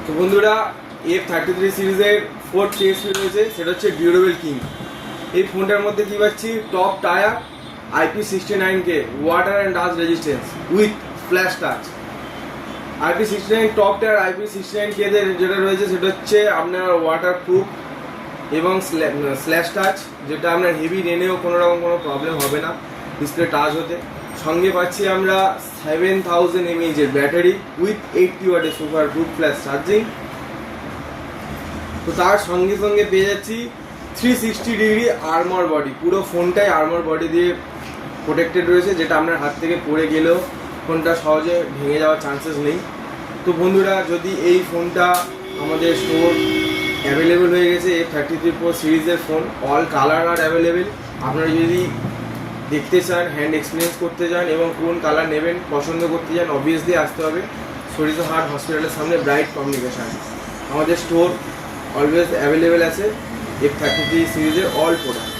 তো বন্ধুরা F33 সিরিজের ফোর্থ টিএসপি রয়েছে, সেটা হচ্ছে ডিউরেবল কিং। এই ফোনটার মধ্যে কি পাচ্ছি, top tyre IP69K water and dust resistance with flash touch. IP69 top tyre IP69K যেটা রয়েছে সেটা হচ্ছে আপনার ওয়াটার প্রুফ এবং স্ল্যাশ টাচ, যেটা আপনার হেভি রেনেও কোনো রকম কোনো প্রবলেম হবে না ডিসপ্লে টাচ হতে। সঙ্গে পাচ্ছি আমরা 7000 mAh এর ব্যাটারি উইথ 80 ওয়াটের সুপার গুড ফ্ল্যাশ চার্জিং। তো তার সঙ্গে সঙ্গে পেয়ে যাচ্ছি 360 ডিগ্রি আর্মর বডি, পুরো ফোনটাই আর্মর বডি দিয়ে প্রোটেক্টেড রয়েছে, যেটা আপনার হাত থেকে পড়ে গেলেও ফোনটা সহজে ভেঙে যাওয়ার চান্সেস নেই। তো বন্ধুরা, যদি এই ফোনটা আমাদের স্টোর অ্যাভেলেবেল হয়ে গেছে, F33 Pro সিরিজের ফোন, অল কালার আর অ্যাভেলেবেল। আপনারা যদি দেখতে চান, হ্যান্ড এক্সপিরিয়েন্স করতে চান এবং কোন কালার নেবেন পছন্দ করতে চান, অবভিয়াসলি আসতে হবে সরিষা হাট হসপিটালের সামনে ব্রাইট কমিউনিকেশন। আমাদের স্টোর অলওয়েজ অ্যাভেলেবেল আছে F33 সিরিজের অল প্রোডাক্ট।